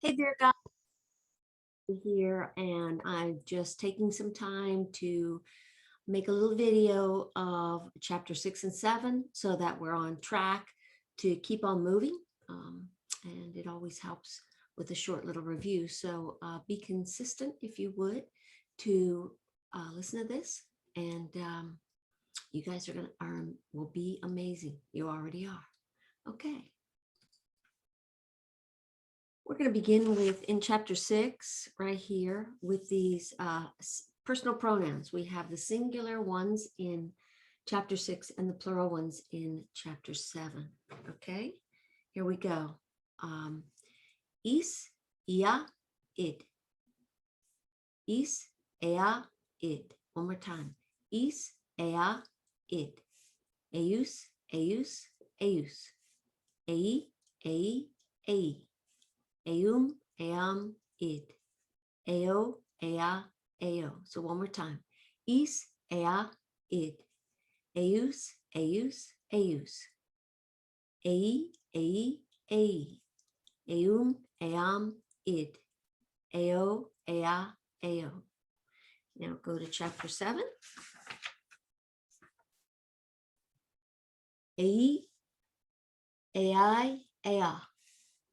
Hey there, guys. Here, and I'm just taking some time to make a little video of chapter 6 and 7 so that we're on track to keep on moving. And it always helps with a short little review. So be consistent, if you would, to listen to this. And you guys are will be amazing. You already are. Okay. We're going to begin with in chapter 6 right here with these personal pronouns. We have the singular ones in chapter 6 and the plural ones in chapter 7. Okay, here we go. Is, ia, id. Is, ea, id. One more time. Is, ea, id. Eus, eus, eus. Ei, ei, ei. Eum, eam, id. Eo, ea, eo. So one more time. Is, ea, id. Eus, eus, eus. Ei, ei, ei. Eum, eam, id. Eo, ea, eo. Now go to chapter 7. Ei, ei, ea.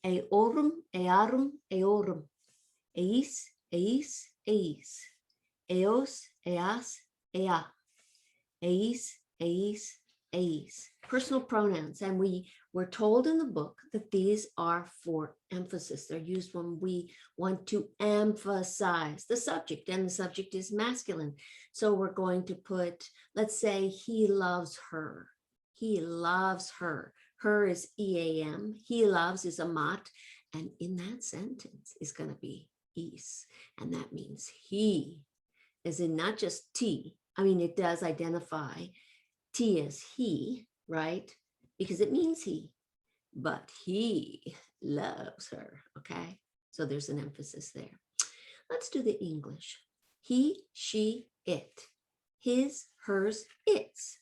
Eorum, earum, eorum. Eis, eis, eis. Eos, eas, ea. Eis, eis, eis. Personal pronouns. And we were told in the book that these are for emphasis. They're used when we want to emphasize the subject, and the subject is masculine. So we're going to put, let's say, he loves her. He loves her. Her is EAM. He loves is a mat. And in that sentence is going to be is. And that means he, as in not just T. I mean, it does identify T as he, right? Because it means he. But he loves her, okay? So there's an emphasis there. Let's do the English. He, she, it. His, hers, its.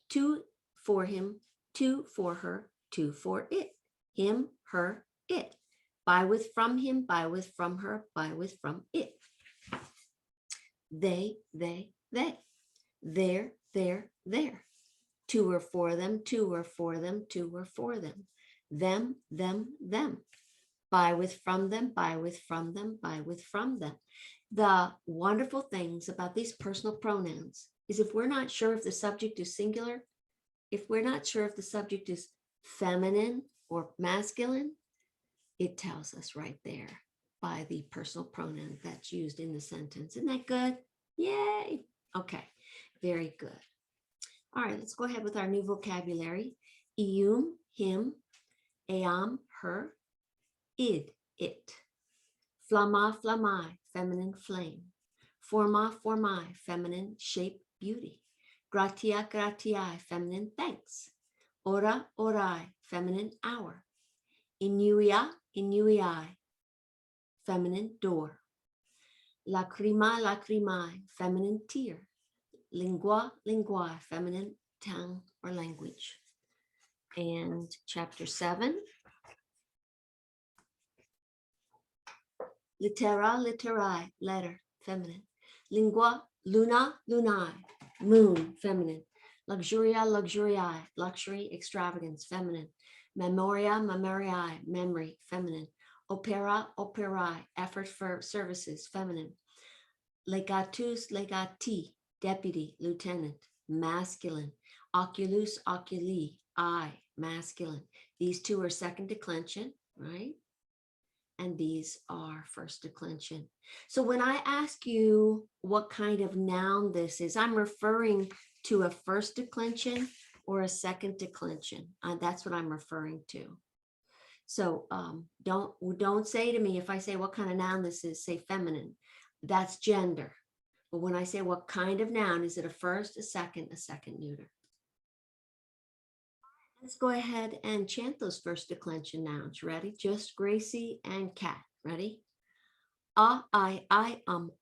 Two for him, two for her, two for it. Him, her, it. By with from him, by with from her, by with from it. They, they. There, there. Two are for them, two are for them, two are for them. Them. By with from them, by with from them, by with from them. The wonderful things about these personal pronouns is if we're not sure if the subject is singular, if we're not sure if the subject is feminine or masculine, it tells us right there by the personal pronoun that's used in the sentence. Isn't that good? Yay. Okay, very good. All right, let's go ahead with our new vocabulary. Eum, him. Eam, her. Id, it. Flamma, flammai, feminine flame. Forma, formai, feminine shape, beauty. Gratia, gratiae, feminine thanks. Ora, orai, feminine hour. Inuia, inuiai, feminine door. Lacrima, lacrimae, feminine tear. Lingua, linguae, feminine tongue or language. And chapter 7. Litera, literae, letter, feminine. Lingua, luna, lunae, moon, feminine. Luxuria, luxuriae, luxury, extravagance, feminine. Memoria, memoriae, memory, feminine. Opera, operae, effort for services, feminine. Legatus, legati, deputy, lieutenant, masculine. Oculus, oculi, eye, masculine. These two are second declension, right? And these are first declension. So when I ask you what kind of noun this is, I'm referring to a first declension or a second declension. That's what I'm referring to. So don't say to me, if I say what kind of noun this is, say feminine. That's gender. But when I say what kind of noun, is it a first, a second neuter? Let's go ahead and chant those first declension nouns. Ready? Just Gracie and Cat. Ready? I,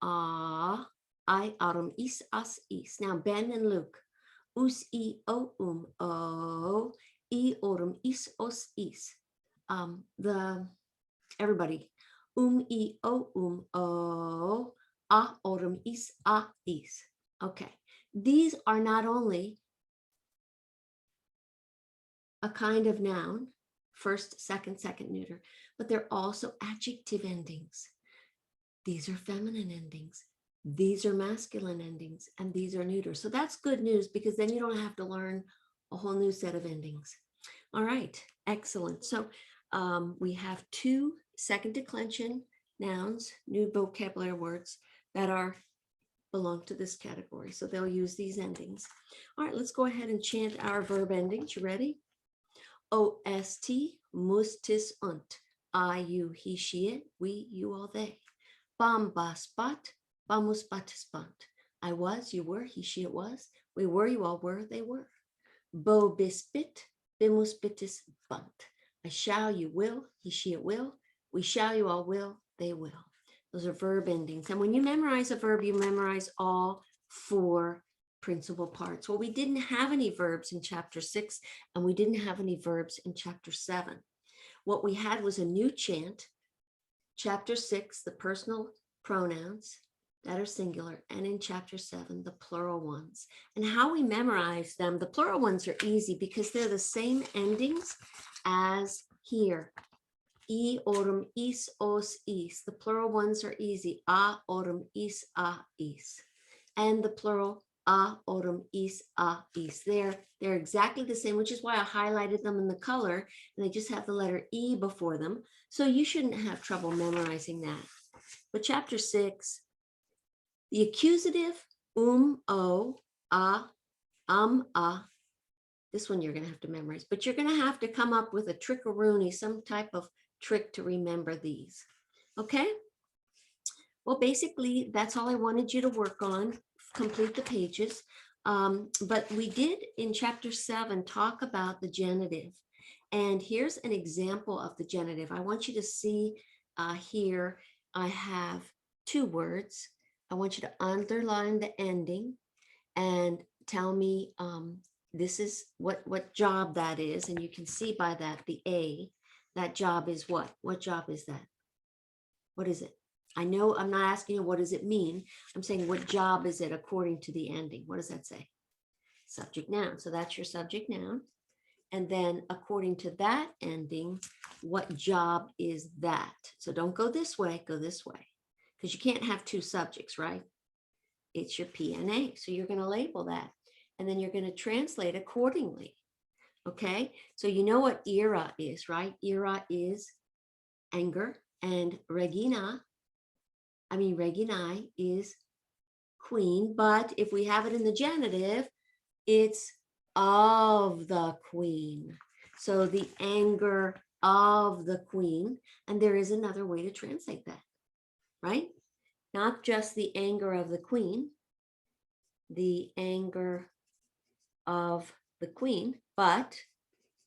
ah. I, is, us, is. Now Ben and Luke. Us, o, o. I, is, os, is. Everybody. I, o, a, orum, is, a, is. Okay, these are not only a kind of noun, first, second neuter, but they're also adjective endings. These are feminine endings. These are masculine endings, and these are neuter. So that's good news, because then you don't have to learn a whole new set of endings. All right, excellent. So we have 2 second declension nouns, new vocabulary words that belong to this category. So they'll use these endings. All right, let's go ahead and chant our verb endings. You ready? OST, mustis und. I, you, he, she, it, we, you, all, they. Bam, bas, bat, bamus, batis, bant. I was, you were, he, she, it was. We were, you all were, they were. Bo, bis, bit, bimus, bitis, bant. I shall, you will, he, she, it will. We shall, you all will, they will. Those are verb endings. And when you memorize a verb, you memorize all 4 principal parts. Well, we didn't have any verbs in chapter 6, and we didn't have any verbs in chapter 7. What we had was a new chant. Chapter 6, the personal pronouns that are singular, and in chapter 7, the plural ones. And how we memorize them, the plural ones are easy because they're the same endings as here. I, orum, is, os, is. The plural ones are easy. A, orum, is, a, is. And the plural a, orum, is, a, is. They're exactly the same, which is why I highlighted them in the color, and they just have the letter E before them. So you shouldn't have trouble memorizing that. But chapter 6, the accusative, o, a, this one you're going to have to memorize, but you're going to have to come up with a trickaroonie, some type of trick to remember these. Okay? Well, basically, that's all I wanted you to work on. Complete the pages. But we did in chapter 7 talk about the genitive. And here's an example of the genitive. I want you to see here, I have 2 words. I want you to underline the ending and tell me this is what job that is. And you can see by that, the A, that job is what? What job is that? What is it? I know I'm not asking you what does it mean. I'm saying what job is it according to the ending? What does that say? Subject noun. So that's your subject noun. And then according to that ending, what job is that? So don't go this way, go this way. Because you can't have 2 subjects, right? It's your PNA. So you're going to label that. And then you're going to translate accordingly. Okay? So you know what ira is, right? Ira is anger. And reginae is queen. But if we have it in the genitive, it's of the queen. So the anger of the queen. And there is another way to translate that, right? Not just the anger of the queen, the anger of the queen, but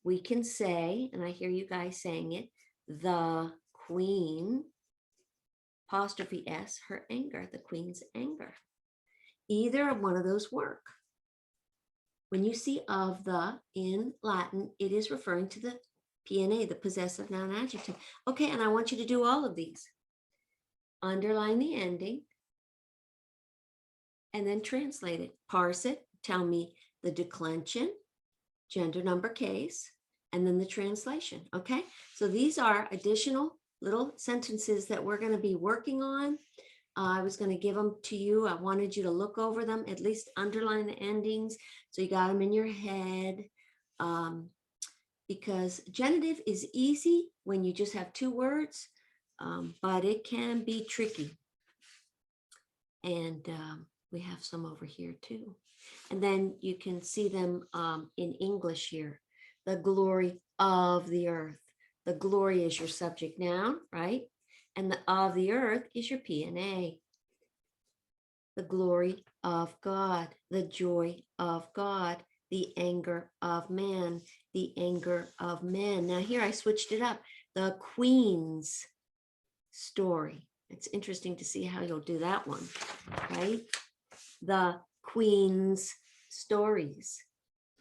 we can say, and I hear you guys saying it, the queen, apostrophe S, her anger, the queen's anger. Either one of those work. When you see of the in Latin, it is referring to the PNA, the possessive noun adjective. Okay, and I want you to do all of these. Underline the ending and then translate it. Parse it. Tell me the declension, gender, number, case, and then the translation. Okay, so these are additional little sentences that we're going to be working on. I was going to give them to you. I wanted you to look over them, at least underline the endings, so you got them in your head. Because genitive is easy when you just have 2 words, but it can be tricky. And we have some over here too. And then you can see them in English here. The glory of the earth. The glory is your subject noun, right? And the of the earth is your PNA. The glory of God, the joy of God, the anger of man, the anger of men. Now here I switched it up. The queen's story. It's interesting to see how you'll do that one, right? The queen's stories,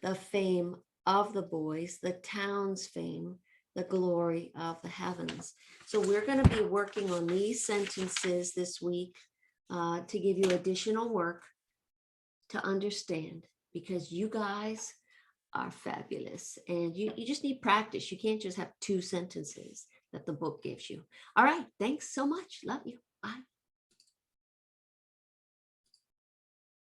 the fame of the boys, the town's fame, the glory of the heavens. So we're going to be working on these sentences this week to give you additional work to understand, because you guys are fabulous and you just need practice. You can't just have two sentences that the book gives you. All right. Thanks so much. Love you. Bye.